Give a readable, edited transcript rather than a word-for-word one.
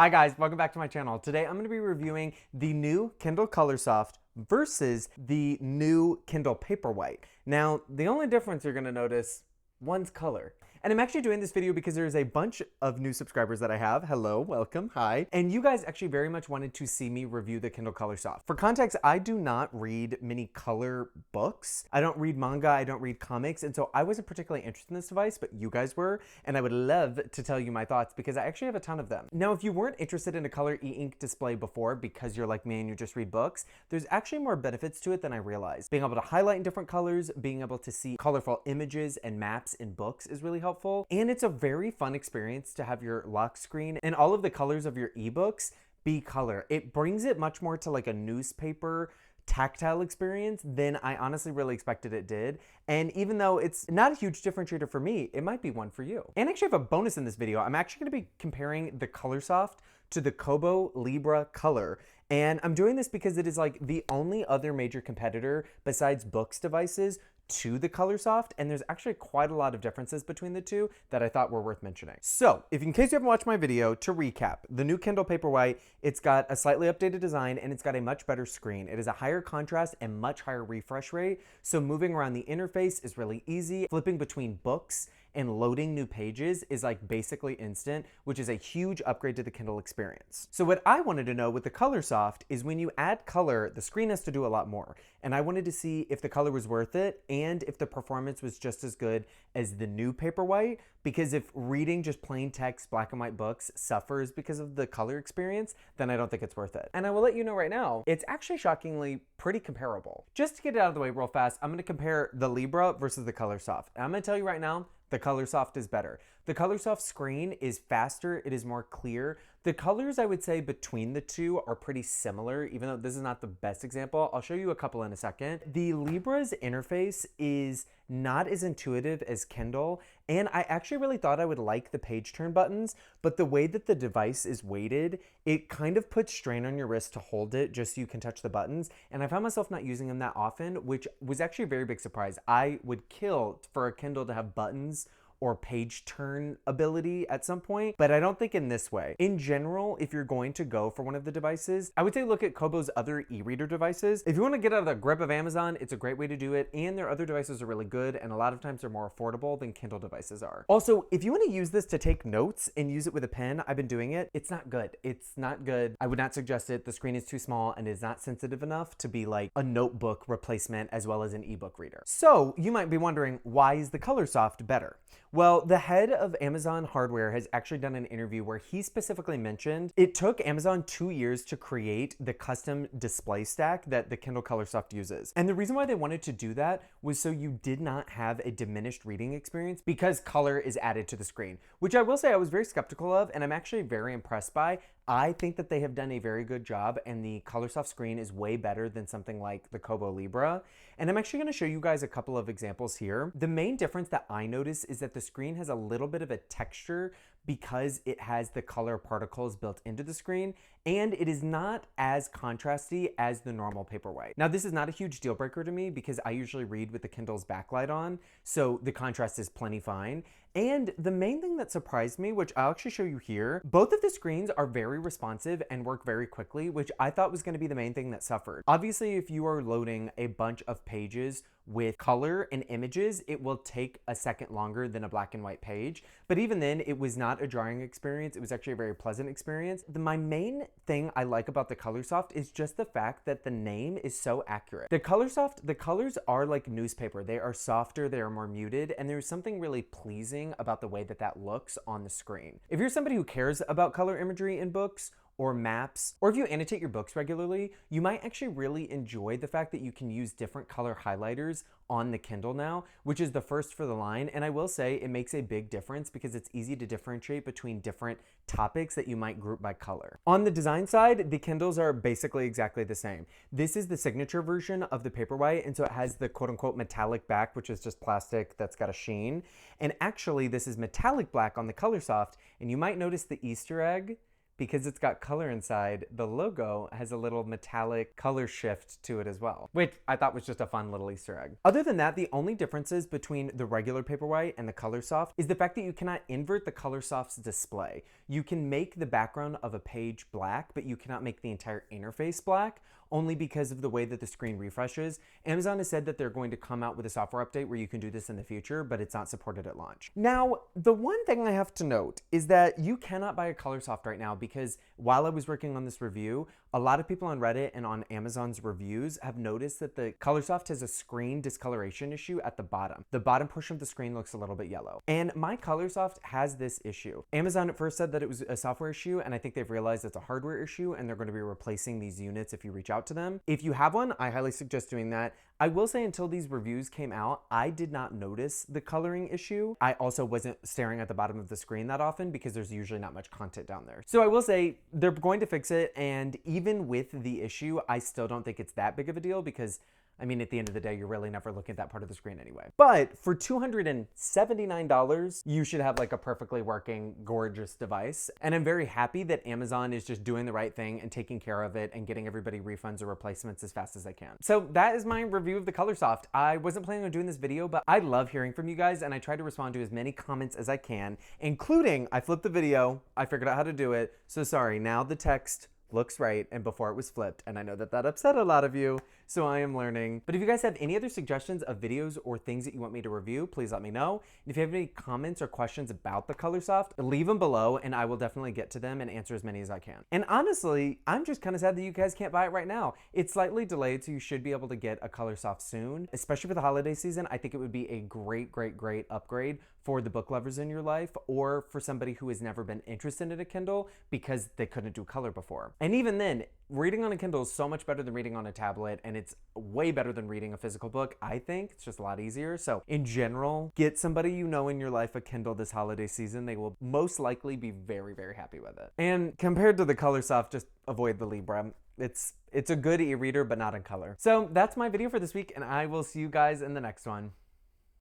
Hi guys, welcome back to my channel. Today I'm going to be reviewing the new Kindle Colorsoft versus the new Kindle Paperwhite. Now, the only difference you're going to notice, one's color. And I'm actually doing this video because there's a bunch of new subscribers that I have. Hello, welcome, hi. And you guys actually very much wanted to see me review the Kindle Colorsoft. For context, I do not read many color books. I don't read manga, I don't read comics, and so I wasn't particularly interested in this device, but you guys were, and I would love to tell you my thoughts because I actually have a ton of them. Now, if you weren't interested in a color e-ink display before because you're like me and you just read books, there's actually more benefits to it than I realized. Being able to highlight in different colors, being able to see colorful images and maps in books is really helpful. And it's a very fun experience to have your lock screen and all of the colors of your ebooks be color. It brings it much more to like a newspaper tactile experience than I honestly really expected it did. And even though it's not a huge differentiator for me, it might be one for you. And actually I have a bonus in this video. I'm actually going to be comparing the Colorsoft to the Kobo Libra Color. And I'm doing this because it is like the only other major competitor besides books devices to the Colorsoft, and there's actually quite a lot of differences between the two that I thought were worth mentioning. So, in case you haven't watched my video, to recap, the new Kindle Paperwhite, it's got a slightly updated design and it's got a much better screen. It is a higher contrast and much higher refresh rate, so moving around the interface is really easy. Flipping between books and loading new pages is like basically instant, which is a huge upgrade to the Kindle experience. So what I wanted to know with the Colorsoft is when you add color, the screen has to do a lot more. And I wanted to see if the color was worth it and if the performance was just as good as the new Paperwhite, because if reading just plain text black and white books suffers because of the color experience, then I don't think it's worth it. And I will let you know right now, it's actually shockingly pretty comparable. Just to get it out of the way real fast, I'm going to compare the Libra versus the Colorsoft. And I'm going to tell you right now, the Colorsoft is better. The Colorsoft screen is faster, it is more clear. The colors, I would say, between the two are pretty similar, even though this is not the best example. I'll show you a couple in a second. The Libra's interface is not as intuitive as Kindle, and I actually really thought I would like the page turn buttons, but the way that the device is weighted, it kind of puts strain on your wrist to hold it just so you can touch the buttons, and I found myself not using them that often, which was actually a very big surprise. I would kill for a Kindle to have buttons or page turn ability at some point, but I don't think in this way. In general, if you're going to go for one of the devices, I would say look at Kobo's other e-reader devices. If you want to get out of the grip of Amazon, it's a great way to do it, and their other devices are really good, and a lot of times they're more affordable than Kindle devices are. Also, if you want to use this to take notes and use it with a pen, I've been doing it, it's not good. It's not good. I would not suggest it. The screen is too small and is not sensitive enough to be like a notebook replacement as well as an ebook reader. So you might be wondering, why is the Colorsoft better? Well, the head of Amazon Hardware has actually done an interview where he specifically mentioned it took Amazon 2 years to create the custom display stack that the Kindle Colorsoft uses. And the reason why they wanted to do that was so you did not have a diminished reading experience because color is added to the screen, which I will say I was very skeptical of, and I'm actually very impressed by. I think that they have done a very good job, and the Colorsoft screen is way better than something like the Kobo Libra. And I'm actually going to show you guys a couple of examples here. The main difference that I notice is that the screen has a little bit of a texture because it has the color particles built into the screen, and it is not as contrasty as the normal Paperwhite. Now, this is not a huge deal breaker to me because I usually read with the Kindle's backlight on, so the contrast is plenty fine. And the main thing that surprised me, which I'll actually show you here, both of the screens are very responsive and work very quickly, which I thought was going to be the main thing that suffered. Obviously, if you are loading a bunch of pages with color and images, it will take a second longer than a black and white page. But even then, it was not a jarring experience. It was actually a very pleasant experience. My main thing I like about the Colorsoft is just the fact that the name is so accurate. The Colorsoft, the colors are like newspaper. They are softer, they are more muted, and there's something really pleasing about the way that that looks on the screen. If you're somebody who cares about color imagery in books, or maps, or if you annotate your books regularly, you might actually really enjoy the fact that you can use different color highlighters on the Kindle now, which is the first for the line. And I will say it makes a big difference because it's easy to differentiate between different topics that you might group by color. On the design side, the Kindles are basically exactly the same. This is the signature version of the Paperwhite, and so it has the quote unquote metallic back, which is just plastic that's got a sheen. And actually, this is metallic black on the Colorsoft, and you might notice the Easter egg because it's got color inside, the logo has a little metallic color shift to it as well, which I thought was just a fun little Easter egg. Other than that, the only differences between the regular Paperwhite and the Colorsoft is the fact that you cannot invert the Colorsoft's display. You can make the background of a page black, but you cannot make the entire interface black, only because of the way that the screen refreshes. Amazon has said that they're going to come out with a software update where you can do this in the future, but it's not supported at launch. Now, the one thing I have to note is that you cannot buy a Colorsoft right now, because while I was working on this review, a lot of people on Reddit and on Amazon's reviews have noticed that the Colorsoft has a screen discoloration issue at the bottom. The bottom portion of the screen looks a little bit yellow. And my Colorsoft has this issue. Amazon at first said that it was a software issue, and I think they've realized it's a hardware issue, and they're going to be replacing these units if you reach out to them. If you have one, I highly suggest doing that. I will say, until these reviews came out, I did not notice the coloring issue. I also wasn't staring at the bottom of the screen that often because there's usually not much content down there. So I will say they're going to fix it, and even with the issue, I still don't think it's that big of a deal, because I mean, at the end of the day, you're really never looking at that part of the screen anyway. But for $279, you should have like a perfectly working, gorgeous device. And I'm very happy that Amazon is just doing the right thing and taking care of it and getting everybody refunds or replacements as fast as they can. So that is my review of the Colorsoft. I wasn't planning on doing this video, but I love hearing from you guys, and I try to respond to as many comments as I can, including I flipped the video. I figured out how to do it. So sorry, now the text looks right, and before it was flipped, and I know that that upset a lot of you, so I am learning. But if you guys have any other suggestions of videos or things that you want me to review, please let me know. And if you have any comments or questions about the Colorsoft, leave them below, and I will definitely get to them and answer as many as I can. And honestly, I'm just kind of sad that you guys can't buy it right now. It's slightly delayed, so you should be able to get a Colorsoft soon, especially for the holiday season. I think it would be a great, great, great upgrade for the book lovers in your life, or for somebody who has never been interested in a Kindle because they couldn't do color before. And even then, reading on a Kindle is so much better than reading on a tablet, and it's way better than reading a physical book, I think. It's just a lot easier. So in general, get somebody you know in your life a Kindle this holiday season. They will most likely be very, very happy with it. And compared to the Colorsoft, just avoid the Libra. It's a good e-reader, but not in color. So that's my video for this week, and I will see you guys in the next one.